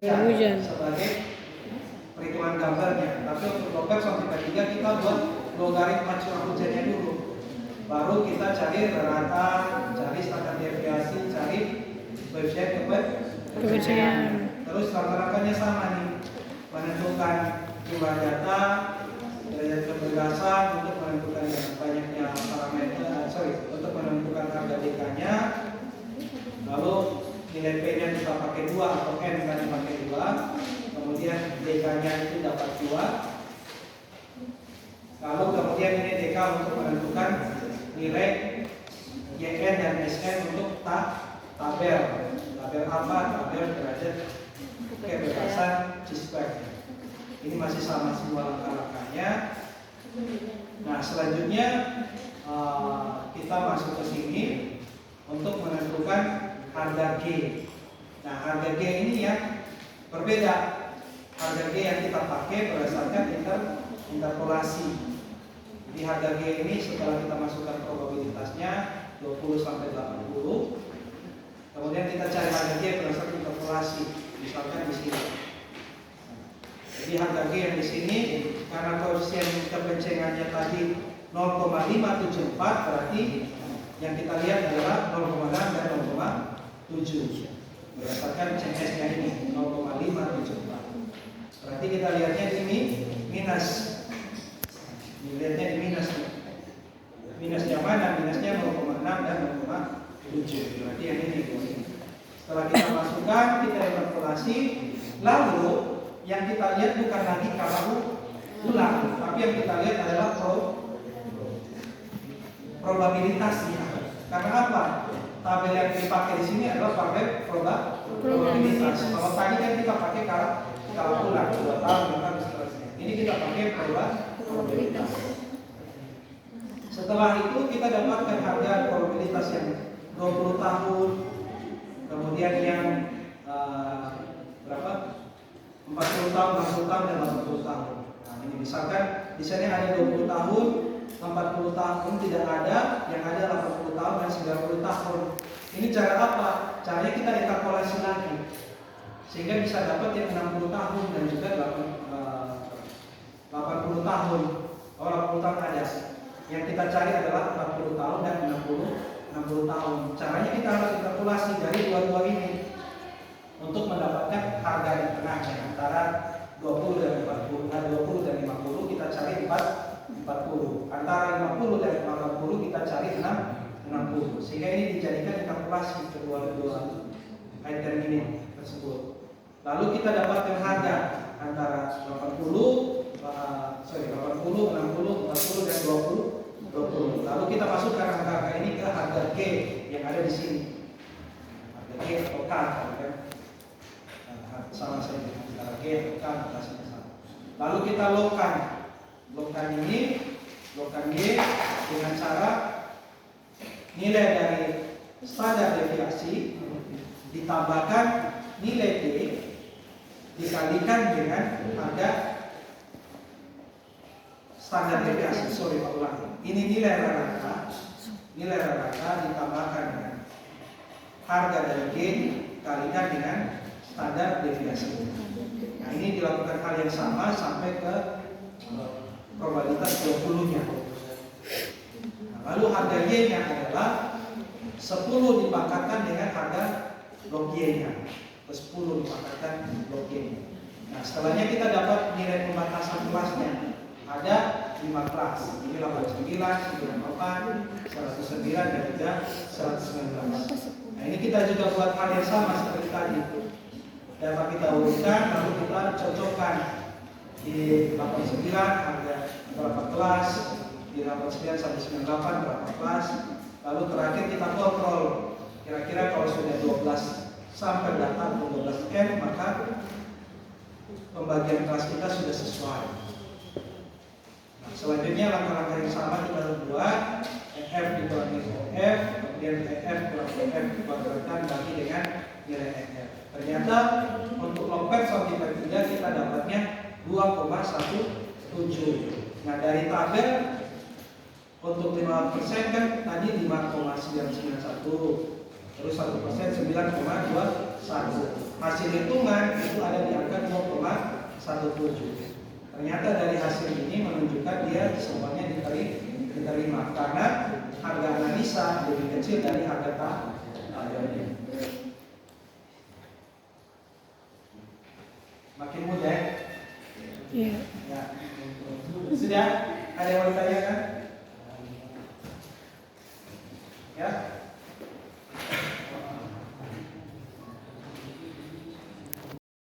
hujan sebagai perhitungan gambarnya. Tapi untuk loper sampai 3 kita buat logaritma curah hujannya dulu. Baru kita cari rata, cari standar deviasi, cari koefisien kepercayaan. Terus langkah-langkahnya sama nih. Menentukan jumlah data, derajat kebebasan untuk menentukan banyaknya parameter, untuk menentukan harga DK-nya. Lalu nilai P-nya kita pakai 2 atau N kan pakai 2. Kemudian DK-nya itu dapat 2. Lalu kemudian ini DK untuk menentukan nilai YN dan SN untuk tabel. Tabel apa? Tabel derajat kebebasan C-square. Ini masih sama semua langkah-langkahnya. Nah, selanjutnya kita masuk ke sini untuk menentukan harga G. Nah, harga G ini yang berbeda. Harga G yang kita pakai berdasarkan interpolasi. Jadi harga G ini setelah kita masukkan probabilitasnya 20 sampai 80. Kemudian kita cari harga G berdasarkan interpolasi. Misalkan di sini. Jadi harga G yang di sini karena koefisien kebencengannya tadi 0,574 berarti yang kita lihat adalah 0,6 dan 0,7 berdasarkan CS-nya ini 0,574. Berarti kita lihatnya ini minus. Dilihatnya di minus. Minus yang mana? Minusnya 0,6 dan 0,7. Berarti yang ini. Setelah kita masukkan, kita interpolasi, lalu yang kita lihat bukan lagi kalau ulang, tapi yang kita lihat adalah probabilitasnya. Karena apa? Tabel yang dipakai di sini adalah tabel probabilitas. Kalau tadi kan kita pakai kalau ulang 2 tahun dan seterusnya. Ini kita pakai probabilitas. Setelah itu kita dapatkan harga probabilitas yang 20 tahun, kemudian yang berapa? 40 tahun, 60 tahun, dan 80 tahun. Nah, ini misalkan di sini ada 20 tahun, 40 tahun tidak ada, yang ada 80 tahun dan 90 tahun. Ini cara apa? Caranya kita ekalkulasi lagi. Sehingga bisa dapat yang 60 tahun dan juga 80 tahun. Oh, 80 tahun ada. Yang kita cari adalah 40 tahun dan 60 tahun. Caranya kita harus ekalkulasi dari dua-dua ini untuk mendapatkan harga yang tengahnya antara 20 dan 40. Nah, 20 dan 50 kita cari 40. Antara 50 dan 40 kita cari 60. Sehingga ini dijadikan ekalkulasi kedua-dua item ini tersebut. Lalu kita dapatkan harga antara 80, 60, 40 dan 20. Lalu kita masukkan angka-angka ini ke harga G yang ada di sini. Harga G atau K, kan? Sama saja antara G atau K sama sama. Lalu kita logkan G dengan cara nilai dari standar deviasi ditambahkan nilai D dikalikan dengan harga standar deviasi. Pak ulang. Ini nilai rata ditambahkan dengan harga dari G dikalikan dengan standar deviasi. Nah, ini dilakukan hal yang sama sampai ke probabilitas 20-nya. Nah, lalu harga Y-nya adalah 10 dipangkatkan dengan harga log Y-nya. 10 dipangkatkan log Y-nya. Nah, setelahnya kita dapat nilai pembatasan kelasnya. Ada 5 kelas. Ini 89, 98, 109 dan juga 119. Nah, ini kita juga buat hal yang sama seperti tadi. Dapat kita urutkan, lalu kita cocokkan di 89 harga berapa kelas, di 89 sampai 98 berapa kelas, lalu terakhir kita kontrol kira-kira kalau sudah 12 sampai data 12N maka pembagian kelas kita sudah sesuai. Nah, selanjutnya langkah-langkah yang sama kita buat F dikurangi F, kemudian F kurang F dikuadratkan bagi dengan nilai F. Ternyata untuk log-F sampai 3 kita dapatnya 2,17. Nah, dari tabel untuk 5% kan tadi 5,991, terus 1% 9,21. hasil hitungan itu ada di angka 2,17. Ternyata dari hasil ini menunjukkan dia semuanya diterima karena harga analisa lebih kecil dari harga tabelnya. Makin mudah ya? Iya. Ya. Sudah? Ada yang mau ditanyakan?